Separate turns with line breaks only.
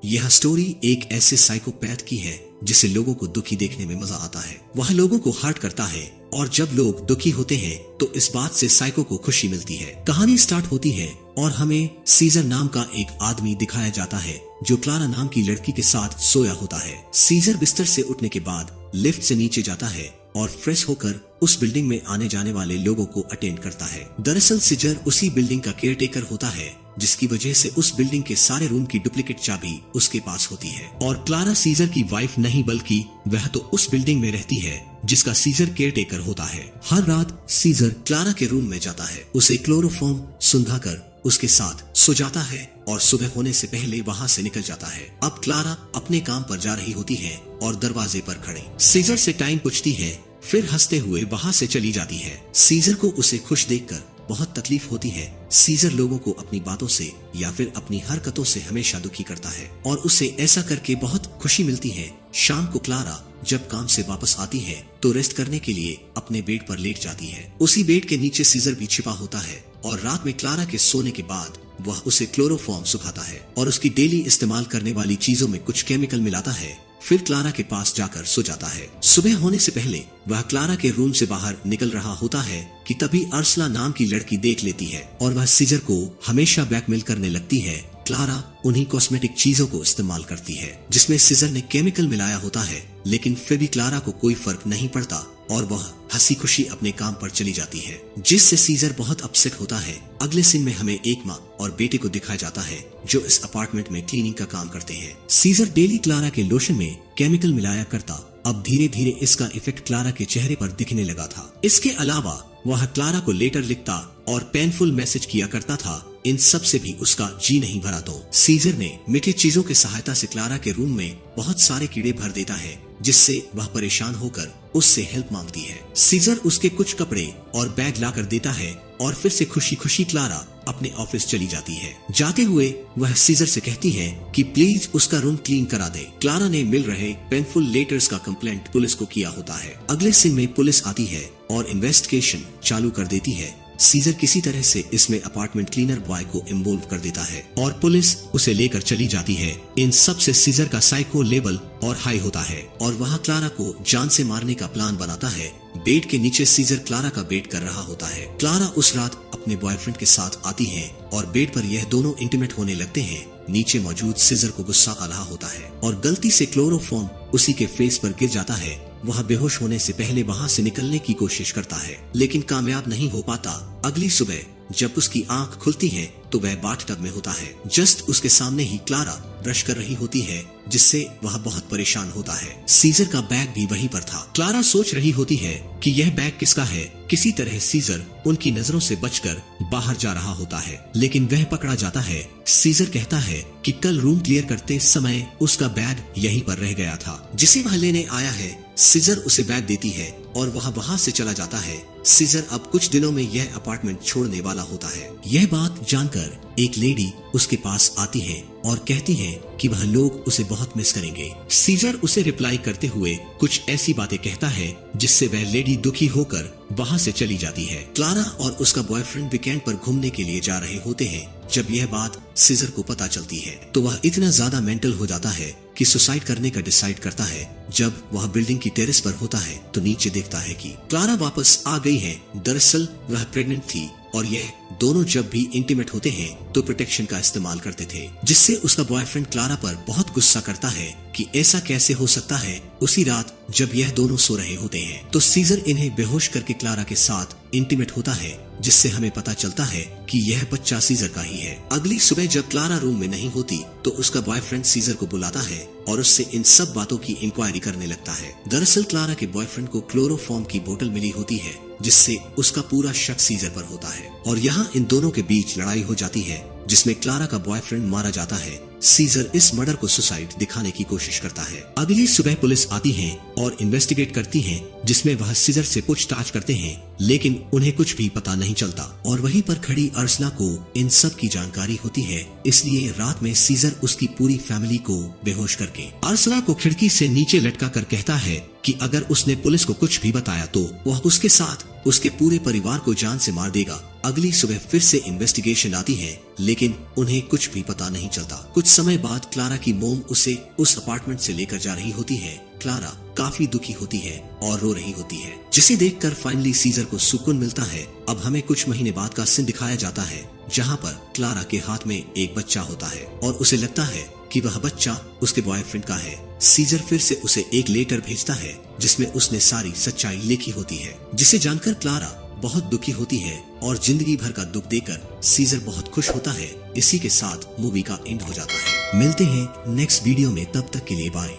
यह स्टोरी एक ऐसे साइकोपैथ की है जिसे लोगों को दुखी देखने में मजा आता है। वह लोगों को हर्ट करता है और जब लोग दुखी होते हैं तो इस बात से साइको को खुशी मिलती है। कहानी स्टार्ट होती है और हमें सीजर नाम का एक आदमी दिखाया जाता है जो क्लारा नाम की लड़की के साथ सोया होता है। सीजर बिस्तर से उठने के बाद लिफ्ट से नीचे जाता है और फ्रेश होकर उस बिल्डिंग में आने जाने वाले लोगों को अटेंड करता है। दरअसल सीजर उसी बिल्डिंग का केयरटेकर होता है जिसकी वजह से उस बिल्डिंग के सारे रूम की डुप्लीकेट चाबी उसके पास होती है और क्लारा सीजर की वाइफ नहीं बल्कि वह तो उस बिल्डिंग में रहती है जिसका सीजर केयरटेकर होता है। हर रात सीजर क्लारा के रूम में जाता है, उसे क्लोरोफॉर्म सुंघाकर उसके साथ सो जाता है और सुबह होने से पहले वहाँ से निकल जाता है। अब क्लारा अपने काम पर जा रही होती है और दरवाजे पर खड़े सीजर से टाइम पूछती है, फिर हंसते हुए वहाँ से चली जाती है। सीजर को उसे खुश देखकर बहुत तकलीफ होती है। सीजर लोगों को अपनी बातों से या फिर अपनी हरकतों से हमेशा दुखी करता है और उसे ऐसा करके बहुत खुशी मिलती है। शाम को क्लारा जब काम से वापस आती है तो रेस्ट करने के लिए अपने बेड पर लेट जाती है। उसी बेड के नीचे सीजर भी छिपा होता है और रात में क्लारा के सोने के बाद वह उसे क्लोरोफॉर्म सुखाता है और उसकी डेली इस्तेमाल करने वाली चीजों में कुछ केमिकल मिलाता है। फिर क्लारा के पास जाकर सो जाता है। सुबह होने से पहले वह क्लारा के रूम से बाहर निकल रहा होता है कि तभी अर्सला नाम की लड़की देख लेती है और वह सीजर को हमेशा ब्लैकमेल करने लगती है। क्लारा उन्हीं कॉस्मेटिक चीजों को इस्तेमाल करती है जिसमें सीजर ने केमिकल मिलाया होता है, लेकिन फिर भी क्लारा को कोई फर्क नहीं पड़ता और वह हंसी खुशी अपने काम पर चली जाती है, जिससे सीजर बहुत अपसेट होता है। अगले सीन में हमें एक माँ और बेटे को दिखाया जाता है जो इस अपार्टमेंट में क्लीनिंग का काम करते हैं। सीजर डेली क्लारा के लोशन में केमिकल मिलाया करता। अब धीरे धीरे इसका इफेक्ट क्लारा के चेहरे पर दिखने लगा था। इसके अलावा वह क्लारा को लेटर लिखता और पेनफुल मैसेज किया करता था। इन सब से भी उसका जी नहीं भरा तो सीजर ने मीठी चीजों की सहायता से क्लारा के रूम में बहुत सारे कीड़े भर देता है, जिससे वह परेशान होकर उससे हेल्प मांगती है। सीजर उसके कुछ कपड़े और बैग लाकर देता है और फिर से खुशी खुशी क्लारा अपने ऑफिस चली जाती है। जाते हुए वह सीजर से कहती है कि प्लीज उसका रूम क्लीन करा दे। क्लारा ने मिल रहे पेनफुल लेटर्स का कंप्लेंट पुलिस को किया होता है। अगले सीन में पुलिस आती है और इन्वेस्टिगेशन चालू कर देती है। सीजर किसी तरह से इसमें अपार्टमेंट क्लीनर बॉय को इन्वॉल्व कर देता है और पुलिस उसे लेकर चली जाती है। इन सब से सीजर का साइको लेवल और हाई होता है और वह क्लारा को जान से मारने का प्लान बनाता है। बेड के नीचे सीजर क्लारा का वेट कर रहा होता है। क्लारा उस रात अपने बॉयफ्रेंड के साथ आती है और बेड पर यह दोनों इंटीमेट होने लगते हैं। नीचे मौजूद सीजर को गुस्सा आ रहा होता है और गलती से क्लोरोफॉर्म उसी के फेस पर गिर जाता है। वह बेहोश होने से पहले वहाँ से निकलने की कोशिश करता है, लेकिन कामयाब नहीं हो पाता। अगली सुबह जब उसकी आंख खुलती है तो वह बाथटब में होता है। जस्ट उसके सामने ही क्लारा ब्रश कर रही होती है, जिससे वह बहुत परेशान होता है। सीजर का बैग भी वहीं पर था। क्लारा सोच रही होती है कि यह बैग किसका है। किसी तरह सीजर उनकी नजरों से बचकर बाहर जा रहा होता है, लेकिन वह पकड़ा जाता है। सीजर कहता है कि कल रूम क्लियर करते समय उसका बैग यहीं पर रह गया था, जिसे वह लेने आया है। सीजर उसे बैग देती है और वह वहाँ से चला जाता है। सीजर अब कुछ दिनों में यह अपार्टमेंट छोड़ने वाला होता है। यह बात जानकर एक लेडी उसके पास आती है और कहती है कि वह लोग उसे बहुत मिस करेंगे। सीजर उसे रिप्लाई करते हुए कुछ ऐसी बातें कहता है जिससे वह लेडी दुखी होकर वहाँ से चली जाती है। क्लारा और उसका बॉयफ्रेंड वीकेंड पर घूमने के लिए जा रहे होते हैं। जब यह बात सीजर को पता चलती है तो वह इतना ज्यादा मेंटल हो जाता है कि सुसाइड करने का डिसाइड करता है। जब वह बिल्डिंग की टेरेस पर होता है तो नीचे देखता है कि क्लारा वापस आ गई है। दरअसल वह प्रेग्नेंट थी और यह दोनों जब भी इंटीमेट होते हैं तो प्रोटेक्शन का इस्तेमाल करते थे, जिससे उसका बॉयफ्रेंड क्लारा पर बहुत गुस्सा करता है कि ऐसा कैसे हो सकता है। उसी रात जब यह दोनों सो रहे होते हैं तो सीजर इन्हें बेहोश करके क्लारा के साथ इंटीमेट होता है, जिससे हमें पता चलता है कि यह बच्चा सीजर का ही है। अगली सुबह जब क्लारा रूम में नहीं होती तो उसका बॉयफ्रेंड सीजर को बुलाता है और उससे इन सब बातों की इंक्वायरी करने लगता है। दरअसल क्लारा के बॉयफ्रेंड को क्लोरोफॉर्म की बोतल मिली होती है, जिससे उसका पूरा शक सीजर पर होता है और यहाँ इन दोनों के बीच लड़ाई हो जाती है, जिसमें क्लारा का बॉयफ्रेंड मारा जाता है। सीजर इस मर्डर को सुसाइड दिखाने की कोशिश करता है। अगली सुबह पुलिस आती है और इन्वेस्टिगेट करती है, जिसमें वह सीजर से पूछताछ करते हैं, लेकिन उन्हें कुछ भी पता नहीं चलता और वहीं पर खड़ी अर्सला को इन सब की जानकारी होती है। इसलिए रात में सीजर उसकी पूरी फैमिली को बेहोश करके अर्सला को खिड़की से नीचे लटका कर कहता है कि अगर उसने पुलिस को कुछ भी बताया तो वह उसके साथ उसके पूरे परिवार को जान से मार देगा। अगली सुबह फिर से इन्वेस्टिगेशन आती है, लेकिन उन्हें कुछ भी पता नहीं चलता। कुछ समय बाद क्लारा की मोम उसे उस अपार्टमेंट से लेकर जा रही होती है। क्लारा काफी दुखी होती है और रो रही होती है, जिसे देखकर फाइनली सीजर को सुकून मिलता है। अब हमें कुछ महीने बाद का सीन दिखाया जाता है, जहाँ पर क्लारा के हाथ में एक बच्चा होता है और उसे लगता है कि वह बच्चा उसके बॉयफ्रेंड का है। सीजर फिर से उसे एक लेटर भेजता है, जिसमें उसने सारी सच्चाई लिखी होती है, जिसे जानकर क्लारा बहुत दुखी होती है और जिंदगी भर का दुख देकर सीजर बहुत खुश होता है। इसी के साथ मूवी का एंड हो जाता है। मिलते हैं नेक्स्ट वीडियो में, तब तक के लिए बाय।